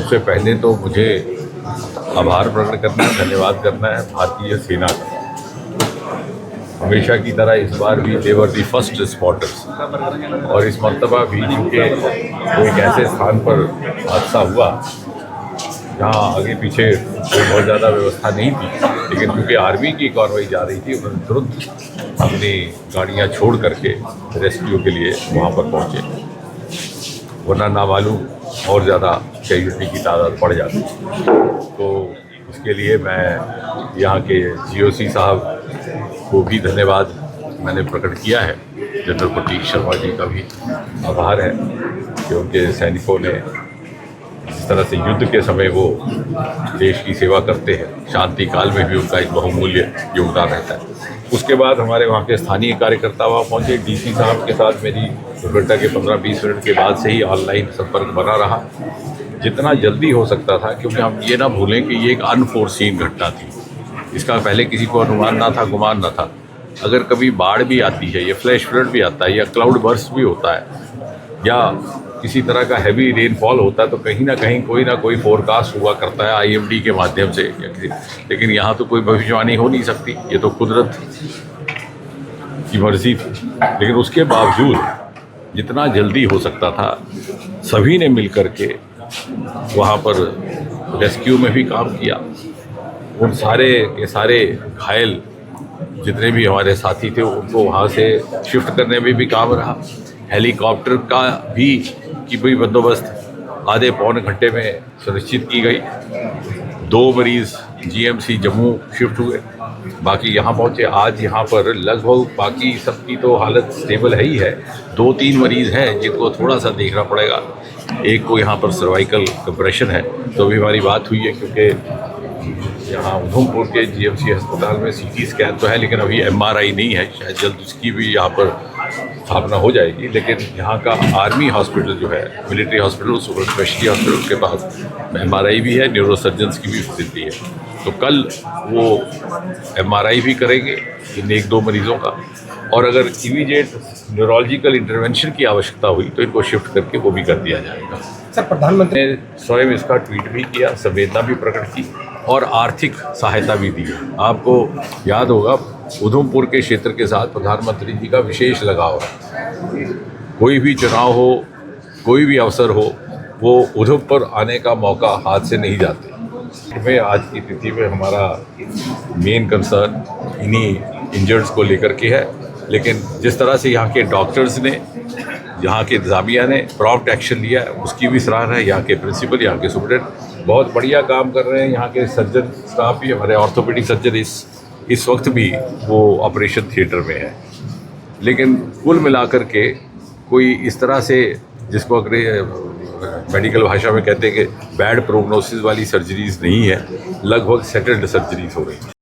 सबसे पहले तो मुझे आभार प्रकट करना है, धन्यवाद करना है भारतीय सेना का। हमेशा की तरह इस बार भी देवर दी फर्स्ट रिस्पॉन्डर्स, और इस मर्तबा भी चूँकि एक ऐसे स्थान पर हादसा हुआ जहाँ आगे पीछे कोई बहुत ज़्यादा व्यवस्था नहीं थी, लेकिन क्योंकि आर्मी की कार्रवाई जा रही थी, उन्होंने तुरंत अपनी गाड़ियाँ छोड़ करके रेस्क्यू के लिए वहाँ पर पहुँचे, वरना नामालूम और ज़्यादा कैजुअल्टी की तादाद बढ़ जाती। तो उसके लिए मैं यहाँ के GOC साहब को भी धन्यवाद मैंने प्रकट किया है। जनरल प्रतीक शर्मा जी का भी आभार है कि उनके सैनिकों ने जिस तरह से युद्ध के समय वो देश की सेवा करते हैं, शांति काल में भी उनका एक बहुमूल्य योगदान रहता है। उसके बाद हमारे वहाँ के स्थानीय कार्यकर्ता वहाँ पहुँचे। DC साहब के साथ मेरी दुर्घटना के 15-20 मिनट के बाद से ही ऑनलाइन संपर्क बना रहा, जितना जल्दी हो सकता था, क्योंकि हम ये ना भूलें कि ये एक अनफोर्सीन घटना थी। इसका पहले किसी को अनुमान ना था, गुमान ना था। अगर कभी बाढ़ भी आती है, या फ्लैश फ्लड भी आता है, या क्लाउड बर्स्ट भी होता है, या किसी तरह का हैवी रेनफॉल होता है, तो कहीं ना कोई फोरकास्ट हुआ करता है IMD के माध्यम से या किसी, लेकिन यहाँ तो कोई भविष्यवाणी हो नहीं सकती, ये तो कुदरत की मर्जी थी। लेकिन उसके बावजूद जितना जल्दी हो सकता था सभी ने मिल कर के वहाँ पर रेस्क्यू में भी काम किया। उन सारे के सारे घायल जितने भी हमारे साथी थे उनको वहाँ से शिफ्ट करने में भी काम रहा। हेलीकॉप्टर का भी बंदोबस्त आधे पौने घंटे में सुनिश्चित की गई। 2 मरीज़ GMC जम्मू शिफ्ट हुए, बाकी यहाँ पहुँचे। आज यहाँ पर लगभग बाकी सबकी तो हालत स्टेबल है ही है। 2-3 मरीज़ हैं जिनको थोड़ा सा देखना पड़ेगा। एक को यहाँ पर सर्वाइकल कंप्रेशन है, तो अभी हमारी बात हुई है, क्योंकि यहाँ उधमपुर के GMC अस्पताल में CT स्कैन तो है, लेकिन अभी MRI नहीं है। शायद जल्द उसकी भी यहाँ पर स्थापना हो जाएगी। लेकिन यहाँ का आर्मी हॉस्पिटल जो है, military hospital, super speciality hospital के पास MRI भी है, न्यूरोसर्जन्स की भी फैसिलिटी है। तो कल वो MRI भी करेंगे इन 1-2 मरीज़ों का, और अगर इमीडिएट न्यूरोलॉजिकल इंटरवेंशन की आवश्यकता हुई तो इनको शिफ्ट करके वो भी कर दिया जाएगा। सर, प्रधानमंत्री ने स्वयं इसका ट्वीट भी किया, संवेदना भी प्रकट की और आर्थिक सहायता भी दी। आपको याद होगा उधमपुर के क्षेत्र के साथ प्रधानमंत्री जी का विशेष लगाव है। कोई भी चुनाव हो, कोई भी अवसर हो, वो उधमपुर आने का मौका हाथ से नहीं जाते। में आज की तिथि में हमारा मेन कंसर्न इन्हीं इंजर्ड्स को लेकर के है, लेकिन जिस तरह से यहाँ के डॉक्टर्स ने, यहाँ के इंतजामिया ने प्रॉम्प्ट एक्शन लिया है, उसकी भी सराहना है। यहाँ के प्रिंसिपल, यहाँ के सुपरिटेंडेंट बहुत बढ़िया काम कर रहे हैं। यहाँ के सर्जन स्टाफ भी, हमारे ऑर्थोपेडिक सर्जन इस वक्त भी वो ऑपरेशन थिएटर में है। लेकिन कुल मिलाकर के कोई इस तरह से, जिसको अगर मेडिकल भाषा में कहते हैं कि बैड प्रोग्नोसिस वाली सर्जरीज नहीं है, लगभग सेटल्ड सर्जरीज हो रही हैं।